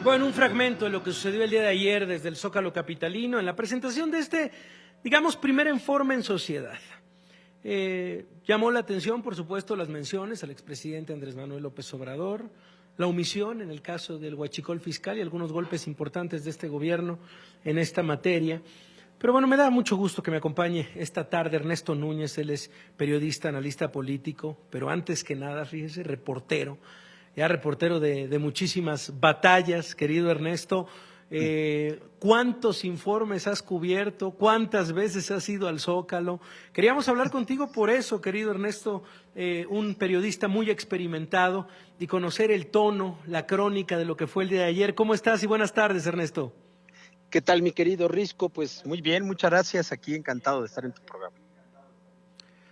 Bueno, un fragmento de lo que sucedió el día de ayer desde el Zócalo capitalino en la presentación de este, digamos, primer informe en sociedad. Llamó la atención, por supuesto, las menciones al expresidente Andrés Manuel López Obrador, la omisión en el caso del huachicol fiscal y algunos golpes importantes de este gobierno en esta materia. Pero bueno, me da mucho gusto que me acompañe esta tarde Ernesto Núñez. Él es periodista, analista político, pero antes que nada, fíjese, reportero, ya reportero de muchísimas batallas, querido Ernesto. ¿Cuántos informes has cubierto? ¿Cuántas veces has ido al Zócalo? Queríamos hablar contigo por eso, querido Ernesto, un periodista muy experimentado, y conocer el tono, la crónica de lo que fue el día de ayer. ¿Cómo estás? Y buenas tardes, Ernesto. ¿Qué tal, mi querido Risco? Pues muy bien, muchas gracias. Aquí encantado de estar en tu programa.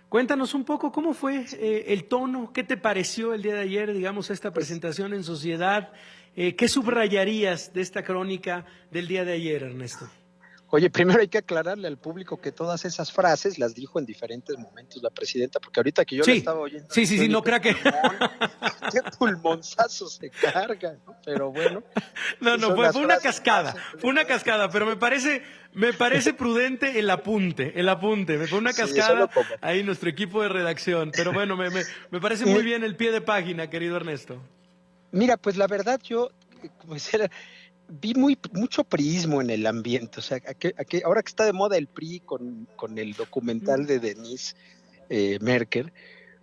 Cuéntanos un poco cómo fue el tono, qué te pareció el día de ayer, digamos, esta presentación en sociedad. ¿Qué subrayarías de esta crónica del día de ayer, Ernesto? Oye, primero hay que aclararle al público que todas esas frases las dijo en diferentes momentos la presidenta, porque ahorita que yo la estaba oyendo, sí, no crea que... qué pulmonzazo se carga, ¿no? Pero bueno. No, fue una cascada, pero me parece prudente el apunte, me fue una cascada ahí nuestro equipo de redacción, pero bueno, me parece muy bien el pie de página, querido Ernesto. Mira, pues la verdad yo, pues vi mucho priismo en el ambiente, o sea, ahora que está de moda el PRI con el documental de Denise Merker,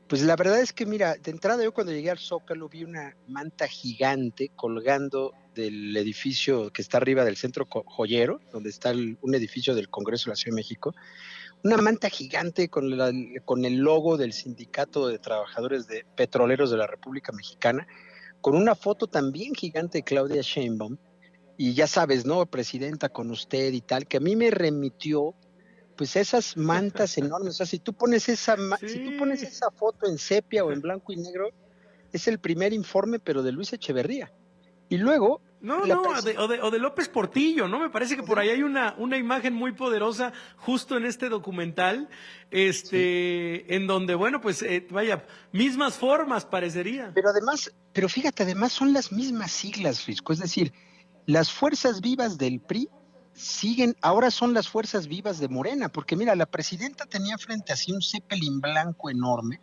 pues la verdad es que mira, de entrada yo cuando llegué al Zócalo vi una manta gigante colgando del edificio que está arriba del centro joyero, donde está un edificio del Congreso de la Ciudad de México, una manta gigante con el logo del Sindicato de Trabajadores Petroleros de la República Mexicana, con una foto también gigante de Claudia Sheinbaum, y ya sabes, ¿no? Presidenta, con usted y tal, que a mí me remitió pues esas mantas enormes. O sea, si tú pones esa foto en sepia o en blanco y negro, es el primer informe, pero de Luis Echeverría. Y luego... o de López Portillo, ¿no? Me parece que por ahí hay una imagen muy poderosa justo en este documental, en donde, bueno, pues, mismas formas parecería. Pero fíjate, además son las mismas siglas, Risco, es decir, las fuerzas vivas del PRI ahora son las fuerzas vivas de Morena, porque mira, la presidenta tenía frente a sí un Zeppelin blanco enorme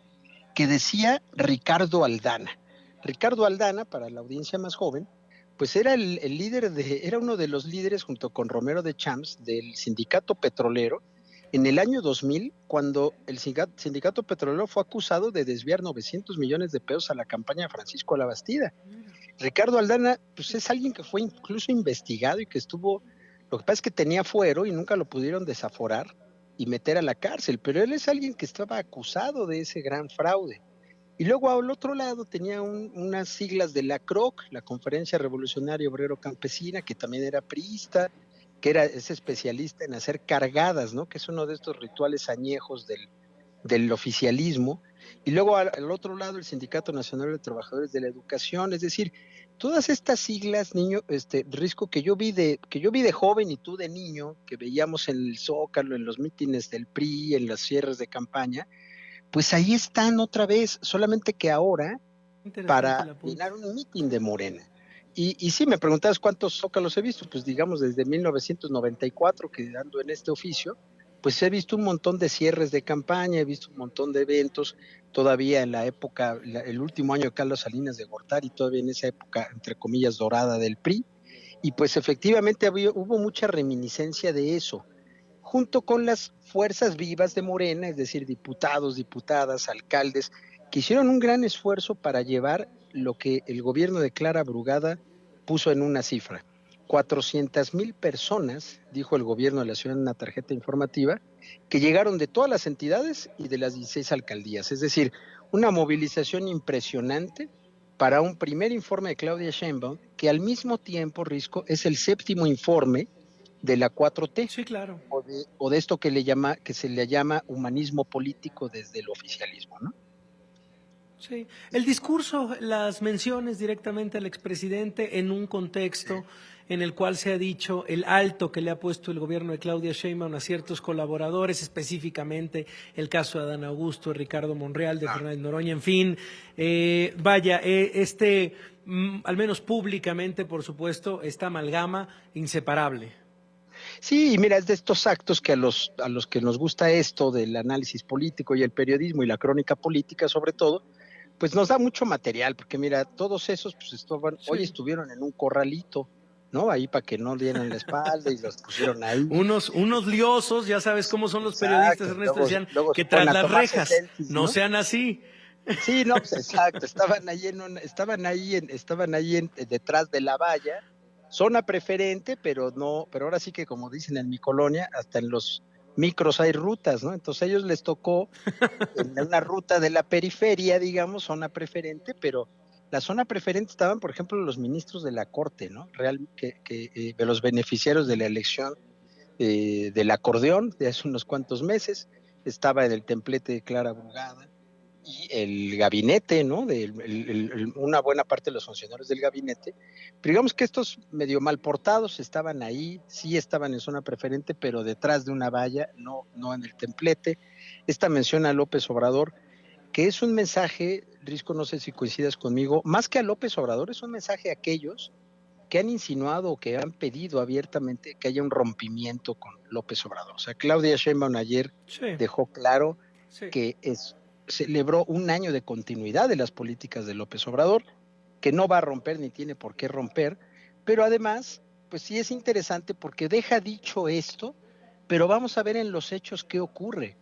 que decía Ricardo Aldana. Ricardo Aldana, para la audiencia más joven, pues era era uno de los líderes junto con Romero de Champs del sindicato petrolero en el año 2000, cuando el sindicato petrolero fue acusado de desviar 900 millones de pesos a la campaña de Francisco Labastida. Ricardo Aldana, pues es alguien que fue incluso investigado y que estuvo, lo que pasa es que tenía fuero y nunca lo pudieron desaforar y meter a la cárcel, pero él es alguien que estaba acusado de ese gran fraude. Y luego al otro lado tenía unas siglas de la CROC, la Conferencia Revolucionaria Obrero Campesina, que también era priista, que es especialista en hacer cargadas, ¿no? Que es uno de estos rituales añejos del oficialismo. Y luego al otro lado el Sindicato Nacional de Trabajadores de la Educación, es decir, todas estas siglas, Risco, que yo vi de joven y tú de niño, que veíamos en el Zócalo, en los mítines del PRI, en las cierres de campaña, pues ahí están otra vez, solamente que ahora para llenar un mítin de Morena. Y sí, me preguntabas cuántos Zócalos he visto, pues digamos desde 1994 que ando en este oficio, pues he visto un montón de cierres de campaña, he visto un montón de eventos, todavía en la época, el último año de Carlos Salinas de Gortari, todavía en esa época, entre comillas, dorada del PRI, y pues efectivamente hubo mucha reminiscencia de eso, junto con las fuerzas vivas de Morena, es decir, diputados, diputadas, alcaldes, que hicieron un gran esfuerzo para llevar lo que el gobierno de Clara Brugada puso en una cifra. 400,000 personas, dijo el gobierno de la ciudad en una tarjeta informativa, que llegaron de todas las entidades y de las 16 alcaldías. Es decir, una movilización impresionante para un primer informe de Claudia Sheinbaum, que al mismo tiempo, Risco, es el séptimo informe de la 4T. Sí, claro. O de esto que se le llama humanismo político desde el oficialismo, ¿no? Sí, el discurso, las menciones directamente al expresidente en un contexto en el cual se ha dicho el alto que le ha puesto el gobierno de Claudia Sheinbaum a ciertos colaboradores, específicamente el caso de Adán Augusto, Ricardo Monreal, de Fernández Noroña, en fin, al menos públicamente, por supuesto, esta amalgama inseparable. Sí, y mira, es de estos actos que a los que nos gusta esto del análisis político y el periodismo y la crónica política sobre todo, pues nos da mucho material, porque mira, todos esos pues hoy Sí. estuvieron en un corralito, ¿no? Ahí para que no dieran la espalda y los pusieron ahí. Unos liosos, ya sabes cómo son los periodistas, Exacto, Ernesto, decían luego que se tras ponen a las tomarse rejas selfies, no ¿no? sean así. Sí, no, pues exacto, estaban ahí detrás de la valla, zona preferente, pero no, pero ahora sí que como dicen en mi colonia, hasta en los micros hay rutas, ¿no? Entonces a ellos les tocó en una ruta de la periferia, digamos, zona preferente, pero la zona preferente estaban, por ejemplo, los ministros de la Corte, ¿no? De los beneficiarios de la elección del acordeón de hace unos cuantos meses, estaba en el templete de Clara Brugada y el gabinete, ¿no? Una buena parte de los funcionarios del gabinete, pero digamos que estos medio mal portados estaban ahí, sí estaban en zona preferente, pero detrás de una valla, no en el templete. Esta mención a López Obrador, que es un mensaje, Risco, no sé si coincidas conmigo, más que a López Obrador, es un mensaje a aquellos que han insinuado o que han pedido abiertamente que haya un rompimiento con López Obrador. O sea, Claudia Sheinbaum ayer Sí, dejó claro sí. que celebró un año de continuidad de las políticas de López Obrador, que no va a romper ni tiene por qué romper, pero además, pues sí es interesante porque deja dicho esto, pero vamos a ver en los hechos qué ocurre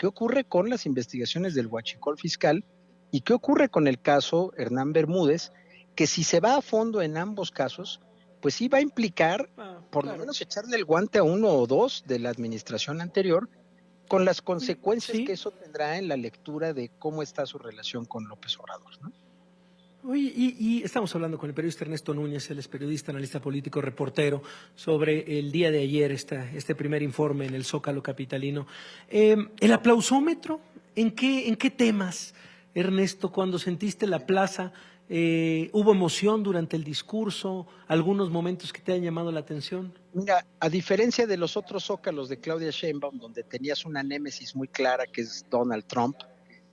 con las investigaciones del huachicol fiscal y qué ocurre con el caso Hernán Bermúdez, que si se va a fondo en ambos casos, pues sí va a implicar por lo Claro. menos echarle el guante a uno o dos de la administración anterior, con las Oye, consecuencias que sí. eso tendrá en la lectura de cómo está su relación con López Obrador, ¿no? Oye, y estamos hablando con el periodista Ernesto Núñez, él es periodista, analista político, reportero, sobre el día de ayer, este primer informe en el Zócalo capitalino. ¿El aplausómetro? En qué temas, Ernesto, cuando sentiste la plaza, hubo emoción durante el discurso, algunos momentos que te han llamado la atención? Mira, a diferencia de los otros zócalos de Claudia Sheinbaum, donde tenías una némesis muy clara que es Donald Trump,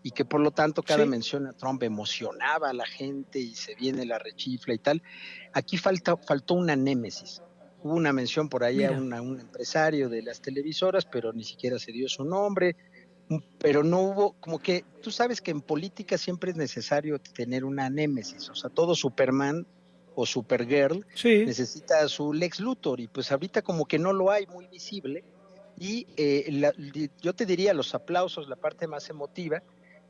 y que por lo tanto cada Sí, mención a Trump emocionaba a la gente y se viene la rechifla y tal, aquí faltó una némesis. Hubo una mención por ahí a mira, un empresario de las televisoras, pero ni siquiera se dio su nombre, pero no hubo, como que tú sabes que en política siempre es necesario tener una némesis, o sea, todo Superman o Supergirl sí. necesita su Lex Luthor y pues ahorita como que no lo hay muy visible y yo te diría los aplausos, la parte más emotiva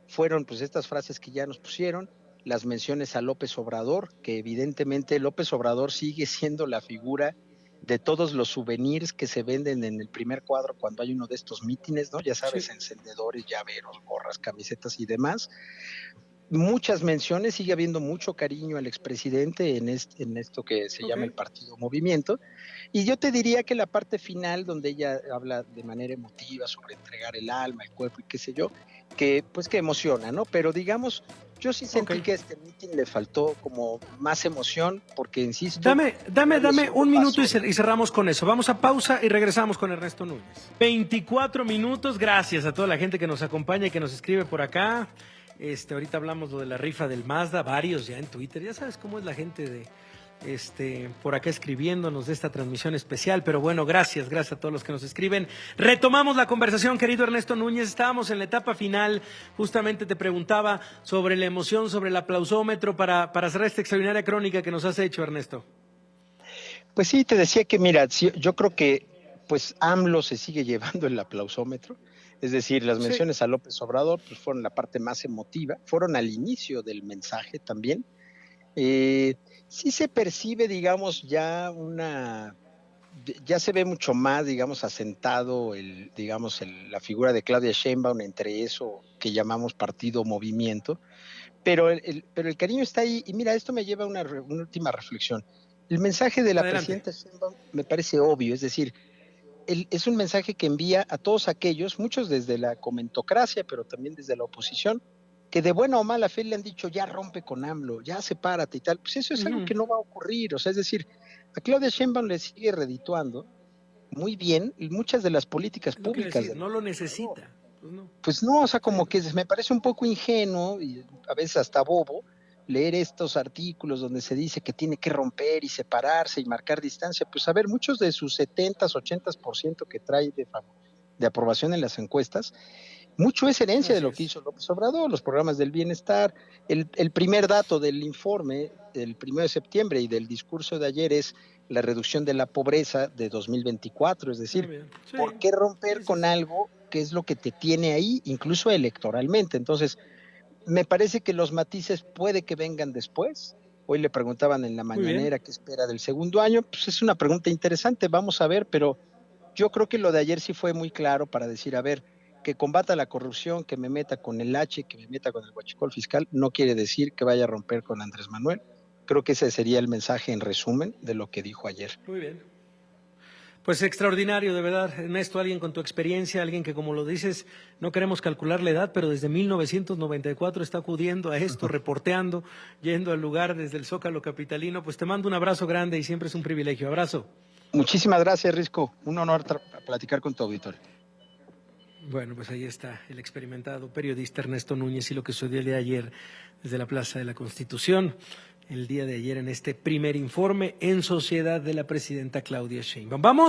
fueron pues estas frases que ya nos pusieron, las menciones a López Obrador, que evidentemente López Obrador sigue siendo la figura de todos los souvenirs que se venden en el primer cuadro cuando hay uno de estos mítines, ¿no? Ya Sí. sabes, encendedores, llaveros, gorras, camisetas y demás. Muchas menciones, sigue habiendo mucho cariño al expresidente en esto que se Ok. llama el Partido Movimiento. Y yo te diría que la parte final, donde ella habla de manera emotiva sobre entregar el alma, el cuerpo y qué sé yo, que pues que emociona, ¿no? Pero digamos, yo sí Ok. sentí que a este meeting le faltó como más emoción, porque insisto, Dame Claudia un Sheinbaum minuto pasó, ¿no? y cerramos con eso. Vamos a pausa y regresamos con Ernesto Núñez. 24 minutos, gracias a toda la gente que nos acompaña y que nos escribe por acá. Ahorita hablamos lo de la rifa del Mazda, varios ya en Twitter. Ya sabes cómo es la gente de por acá escribiéndonos de esta transmisión especial, pero bueno, gracias a todos los que nos escriben. Retomamos la conversación, querido Ernesto Núñez, estábamos en la etapa final, justamente te preguntaba sobre la emoción, sobre el aplausómetro para cerrar esta extraordinaria crónica que nos has hecho, Ernesto. Pues sí, te decía que mira, sí, yo creo que pues AMLO se sigue llevando el aplausómetro, es decir, las Sí, menciones a López Obrador pues fueron la parte más emotiva, fueron al inicio del mensaje también. Sí se percibe, digamos, ya se ve mucho más, digamos, asentado la figura de Claudia Sheinbaum entre eso que llamamos partido movimiento, pero pero el cariño está ahí y mira, esto me lleva a una última reflexión. El mensaje de la adelante. presidenta Sheinbaum me parece obvio, es decir, es un mensaje que envía a todos aquellos, muchos desde la comentocracia, pero también desde la oposición, que de buena o mala fe le han dicho ya rompe con AMLO, ya sepárate y tal. Pues eso es algo Ujú. que no va a ocurrir. O sea, es decir, a Claudia Sheinbaum le sigue redituando muy bien muchas de las políticas Es lo que iba a públicas decir, de no lo López Obrador. necesita. Pues no. Pues no, o sea, Sí. como que me parece un poco ingenuo y a veces hasta bobo leer estos artículos donde se dice que tiene que romper y separarse y marcar distancia, pues a ver, muchos de sus 70s, 80% que trae de aprobación en las encuestas, mucho es herencia de Así lo que es. hizo López Obrador, los programas del bienestar. El primer dato del informe del 1 de septiembre y del discurso de ayer es la reducción de la pobreza de 2024, es Muy decir, bien. Sí, ¿por qué romper sí, sí, con sí. algo que es lo que te tiene ahí, incluso electoralmente? Entonces, me parece que los matices puede que vengan después. Hoy le preguntaban en la Muy bien. mañanera qué espera del segundo año. Pues es una pregunta interesante, vamos a ver, pero yo creo que lo de ayer sí fue muy claro para decir, a ver, que combata la corrupción, que me meta con el H, que me meta con el huachicol fiscal, no quiere decir que vaya a romper con Andrés Manuel. Creo que ese sería el mensaje en resumen de lo que dijo ayer. Muy bien. Pues extraordinario, de verdad, Ernesto, alguien con tu experiencia, alguien que, como lo dices, no queremos calcular la edad, pero desde 1994 está acudiendo a esto, reporteando, yendo al lugar desde el Zócalo capitalino. Pues te mando un abrazo grande y siempre es un privilegio. Abrazo. Muchísimas gracias, Risco. Un honor platicar con tu auditorio. Bueno, pues ahí está el experimentado periodista Ernesto Núñez y lo que sucedió el día de ayer desde la Plaza de la Constitución, el día de ayer en este primer informe en sociedad de la presidenta Claudia Sheinbaum. Vamos.